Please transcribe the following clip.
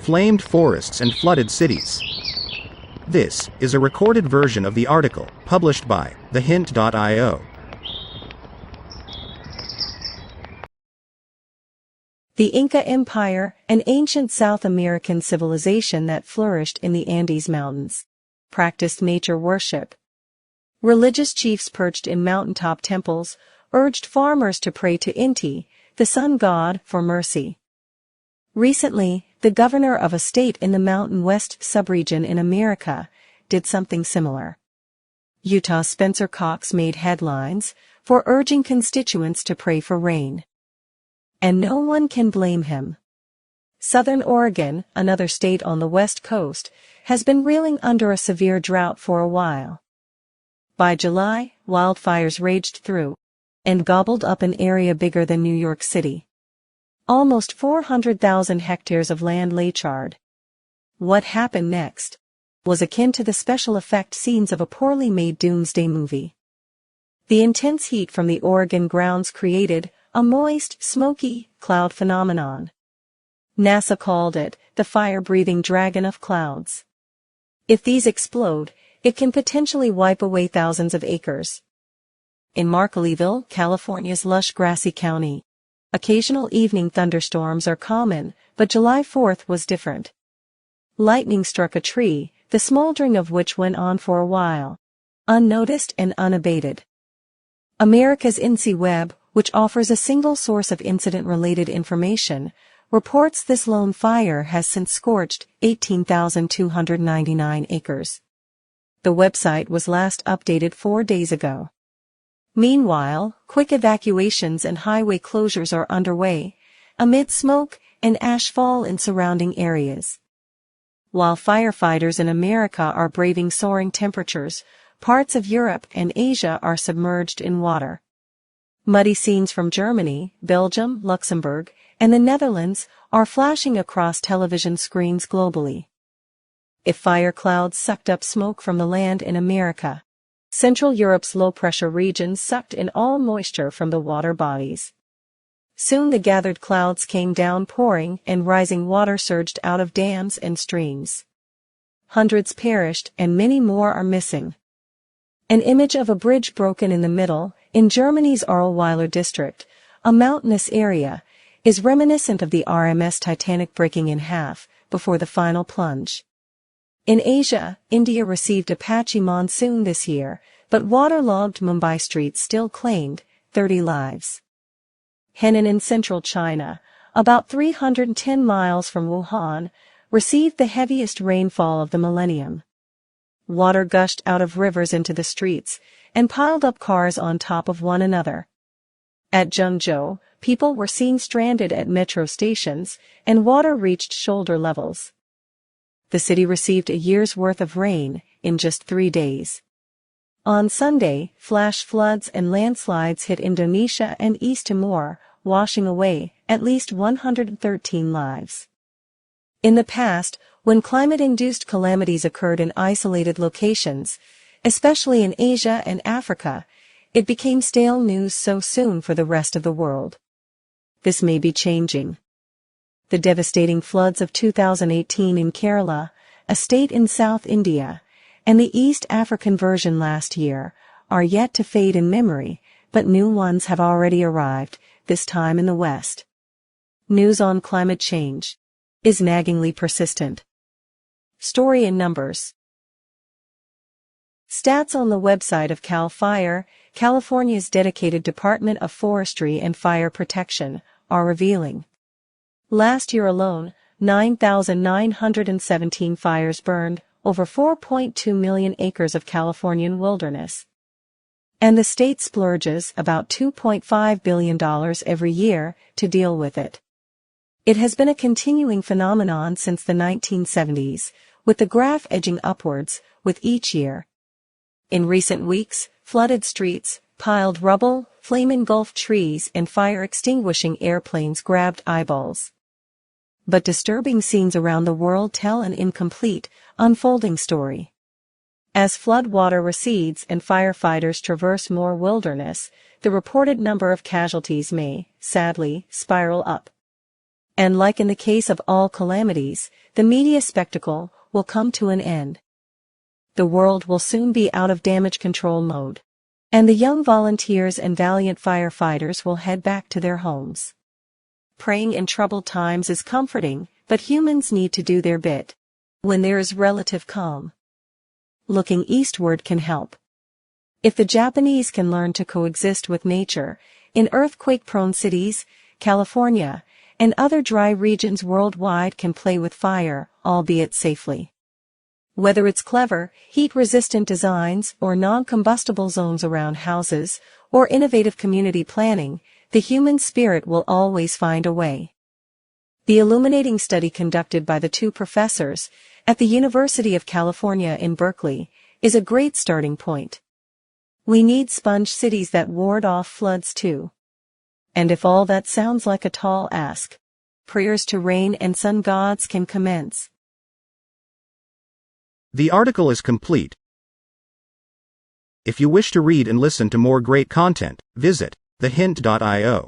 flamed forests and flooded cities. This is a recorded version of the article, published by thehint.io. The Inca Empire, an ancient South American civilization that flourished in the Andes Mountains, practiced nature worship. Religious chiefs perched in mountaintop temples urged farmers to pray to Inti, the sun god, for mercy. Recently, the governor of a state in the Mountain West subregion in America did something similar. Utah's Spencer Cox made headlines for urging constituents to pray for rain. And no one can blame him. Southern Oregon, another state on the West Coast, has been reeling under a severe drought for a while. By July, wildfires raged through and gobbled up an area bigger than New York City. Almost 400,000 hectares of land lay charred. What happened next was akin to the special effect scenes of a poorly made doomsday movie. The intense heat from the Oregon grounds created a moist, smoky cloud phenomenon. NASA called it the fire-breathing dragon of clouds. If these explode, it can potentially wipe away thousands of acres. In Markleeville, California's lush grassy county, occasional evening thunderstorms are common, but July 4th was different. Lightning struck a tree, the smoldering of which went on for a while, unnoticed and unabated. America's INSEE Web, which offers a single source of incident-related information, reports this lone fire has since scorched 18,299 acres. The website was last updated 4 days ago. Meanwhile, quick evacuations and highway closures are underway, amid smoke and ashfall in surrounding areas. While firefighters in America are braving soaring temperatures, parts of Europe and Asia are submerged in water. Muddy scenes from Germany, Belgium, Luxembourg, and the Netherlands are flashing across television screens globally. If fire clouds sucked up smoke from the land in America, Central Europe's low-pressure regions sucked in all moisture from the water bodies. Soon the gathered clouds came down pouring and rising water surged out of dams and streams. Hundreds perished and many more are missing. An image of a bridge broken in the middle, in Germany's Ahrweiler district, a mountainous area, is reminiscent of the RMS Titanic breaking in half before the final plunge. In Asia, India received a patchy monsoon this year, but waterlogged Mumbai streets still claimed 30 lives. Henan in central China, about 310 miles from Wuhan, received the heaviest rainfall of the millennium. Water gushed out of rivers into the streets and piled up cars on top of one another. At Zhengzhou, people were seen stranded at metro stations, and water reached shoulder levels. The city received a year's worth of rain in just 3 days. On Sunday, flash floods and landslides hit Indonesia and East Timor, washing away at least 113 lives. In the past, when climate-induced calamities occurred in isolated locations, especially in Asia and Africa, it became stale news so soon for the rest of the world. This may be changing. The devastating floods of 2018 in Kerala, a state in South India, and the East African version last year, are yet to fade in memory, but new ones have already arrived, this time in the West. News on climate change is naggingly persistent. Story in numbers. Stats on the website of CAL FIRE, California's dedicated Department of Forestry and Fire Protection, are revealing. Last year alone, 9,917 fires burned over 4.2 million acres of Californian wilderness. And the state splurges about $2.5 billion every year to deal with it. It has been a continuing phenomenon since the 1970s, with the graph edging upwards with each year. In recent weeks, flooded streets, piled rubble, flame-engulfed trees, and fire-extinguishing airplanes grabbed eyeballs. But disturbing scenes around the world tell an incomplete, unfolding story. As flood water recedes and firefighters traverse more wilderness, the reported number of casualties may, sadly, spiral up. And like in the case of all calamities, the media spectacle will come to an end. The world will soon be out of damage control mode. And the young volunteers and valiant firefighters will head back to their homes. Praying in troubled times is comforting, but humans need to do their bit. When there is relative calm, looking eastward can help. If the Japanese can learn to coexist with nature, in earthquake-prone cities, California, and other dry regions worldwide can play with fire, albeit safely. Whether it's clever, heat-resistant designs or non-combustible zones around houses, or innovative community planning, the human spirit will always find a way. The illuminating study conducted by the two professors at the University of California in Berkeley is a great starting point. We need sponge cities that ward off floods too. And if all that sounds like a tall ask, prayers to rain and sun gods can commence. The article is complete. If you wish to read and listen to more great content, visit thehint.io.